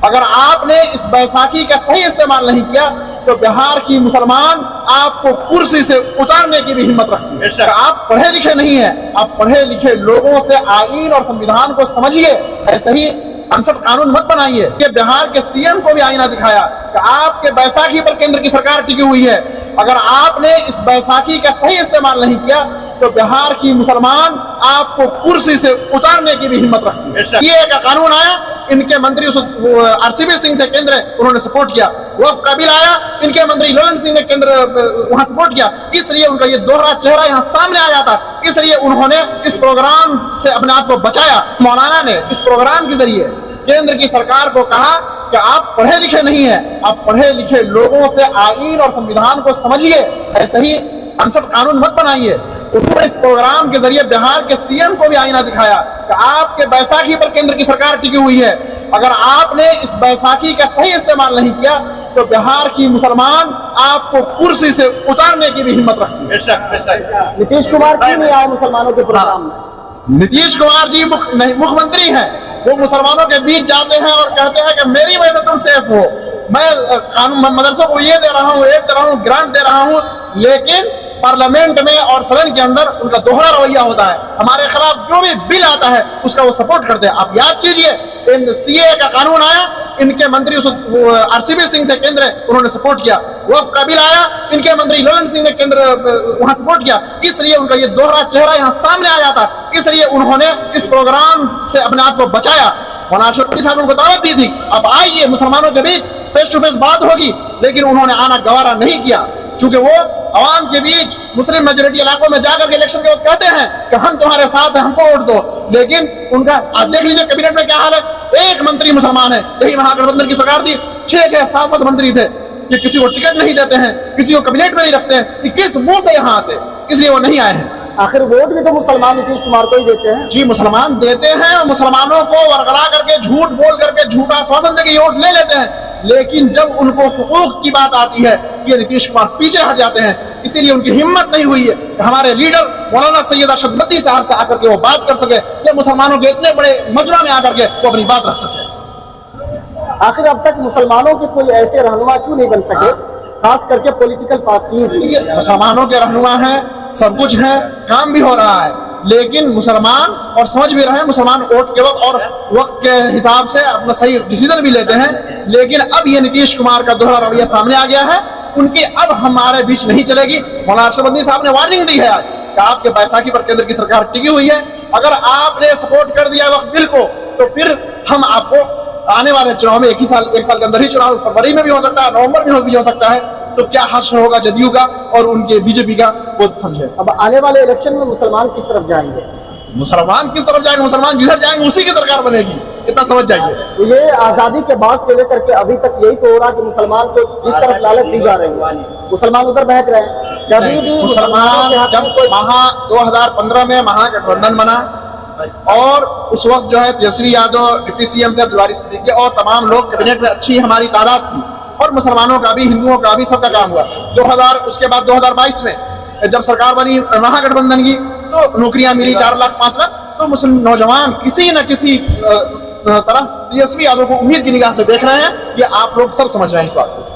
अगर आपने इस बैसाखी का सही इस्तेमाल नहीं किया तो बिहार की मुसलमान आपको कुर्सी से उतारने की भी हिम्मत रखती है। आप पढ़े लिखे नहीं हैं, आप पढ़े लिखे लोगों से आईन और संविधान को समझिए, ऐसे ही अनसठ कानून मत बनाइए। कि बिहार के सीएम को भी आईना दिखाया कि आपके बैसाखी पर केंद्र की सरकार टिकी हुई है। अगर आपने इस बैसाखी का सही इस्तेमाल नहीं किया तो बिहार की मुसलमान आपको कुर्सी से उतारने की भी हिम्मत रखती है। ये एक कानून आया, इनके मंत्री आरसीपी सिंह थे केंद्र, उन्होंने सपोर्ट किया। वक्फ का बिल आया, इनके मंत्री ललन सिंह ने केंद्र वहां सपोर्ट किया। इसलिए उनका ये दोहरा चेहरा यहाँ सामने आ जाता, इसलिए उन्होंने इस प्रोग्राम से अपने आप को बचाया। मौलाना ने इस प्रोग्राम के जरिए केंद्र की सरकार को कहा कि आप पढ़े लिखे नहीं हैं, आप पढ़े लिखे लोगों से आईन और संविधान को समझिए, ऐसे ही अनसठ कानून मत बनाइए। उन्होंने इस प्रोग्राम के जरिए बिहार के सीएम को भी आईना दिखाया कि आपके बैसाखी पर केंद्र की सरकार टिकी हुई है। अगर आपने इस बैसाखी का सही इस्तेमाल नहीं किया तो बिहार की मुसलमान आपको कुर्सी से उतारने की भी हिम्मत रखती है। नीतीश कुमार क्यों नहीं आए मुसलमानों के प्रोग्राम में? नीतीश कुमार जी मुख्यमंत्री हैं, वो मुसलमानों के बीच जाते हैं और कहते हैं कि मेरी वजह से तुम सेफ हो, मैं कानून मदरसों को ये दे रहा हूँ, एड दे रहा हूँ, ग्रांट दे रहा हूँ, लेकिन पार्लियामेंट में और सदन के अंदर उनका दोहरा रवैया होता है। हमारे खिलाफ जो भी बिल आता है उसका वो सपोर्ट करते हैं। आप याद कीजिए, सीए का कानून आया, इनके मंत्री आरसीपी सिंह थे केंद्र, उन्होंने सपोर्ट किया। वक्फ का बिल आया, इनके मंत्री ललन सिंह ने केंद्र वहां सपोर्ट किया। इसलिए उनका ये दोहरा चेहरा यहाँ सामने आ जाता, इसलिए उन्होंने इस प्रोग्राम से अपने आप को बचाया। मौलाना शफी साहब ने उनको दावत दी थी, अब आइए मुसलमानों के बीच फेस टू फेस बात होगी, लेकिन उन्होंने आना गवारा नहीं किया, क्योंकि वो आवाम के बीच मुस्लिम मेजोरिटी इलाकों में जाकर के इलेक्शन के वक्त कहते हैं कि हम तुम्हारे साथ हैं, हमको वोट दो। लेकिन उनका आप देख लीजिए कैबिनेट में क्या हाल है, एक मंत्री मुसलमान है। यही महागठबंधन की सरकार थी, 6-6, 7-7 मंत्री थे। ये किसी को टिकट नहीं देते हैं, किसी को कैबिनेट में नहीं रखते हैं, किस मुंह से यहाँ आते, इसलिए वो नहीं आए हैं। आखिर वोट भी तो मुसलमान नीतीश कुमार को ही देते हैं। जी, मुसलमान देते हैं, मुसलमानों को वरगला करके, झूठ बोल करके, झूठा आश्वासन देकर वोट ले लेते हैं, लेकिन जब उनको हुकूक की बात आती है ये नीतीश कुमार पीछे हट जाते हैं। इसीलिए उनकी हिम्मत नहीं हुई है कि हमारे लीडर मौलाना सैयद अरशद बद्दी साहब से आकर के वो बात कर सके, या मुसलमानों के इतने बड़े मजमा में आकर के वो अपनी बात रख सके। आखिर अब तक मुसलमानों के कोई ऐसे रहनुमा क्यों नहीं बन सके, खास करके पॉलिटिकल पार्टीज में? मुसलमानों के रहनुमा हैं, सब कुछ है, काम भी हो रहा है, लेकिन मुसलमान और समझ भी रहे हैं, मुसलमान वोट के वक्त और वक्त के हिसाब से अपना सही डिसीजन भी लेते हैं। लेकिन अब ये नीतीश कुमार का दोहरा रवैया सामने आ गया है, उनकी अब हमारे बीच नहीं चलेगी। मौलाना अरशद बद्दी साहब ने वार्निंग दी है आज कि आपके बैसाखी पर केंद्र की सरकार टिकी हुई है, अगर आपने सपोर्ट कर दिया वक्त बिल को तो फिर हम आपको आने वाले चुनाव में एक साल के अंदर ही चुनाव, फरवरी में भी हो सकता है, नवंबर में भी हो सकता है, तो क्या हश्र होगा जदयू का और उनके बीजेपी का, वो समझे। अब आने वाले इलेक्शन में मुसलमान किस तरफ जाएंगे? मुसलमान किस तरफ जाएंगे? मुसलमान जिधर जाएंगे उसी की सरकार बनेगी, इतना समझ जाइए। तो ये आजादी के बाद से लेकर के अभी तक यही तो हो रहा कि मुसलमान को जिस तरफ लालच दी जा रही है मुसलमान उधर बहक रहे हैं। कभी भी मुसलमान जब 2015 में महागठबंधन बना और उस वक्त जो है तेजस्वी यादव डिप्टी सीएम थे, अब्दुल सिद्दीकी और तमाम लोग कैबिनेट में, अच्छी हमारी तादाद थी, और मुसलमानों का भी, हिंदुओं का भी, सबका काम हुआ। उसके बाद 2022 में जब सरकार बनी महागठबंधन की, तो नौकरियां मिली 4 लाख 5 लाख, तो मुस्लिम नौजवान किसी न किसी तरह तेजस्वी यादव को उम्मीद की निगाह से देख रहे हैं। ये आप लोग सब समझ रहे हैं इस बात को।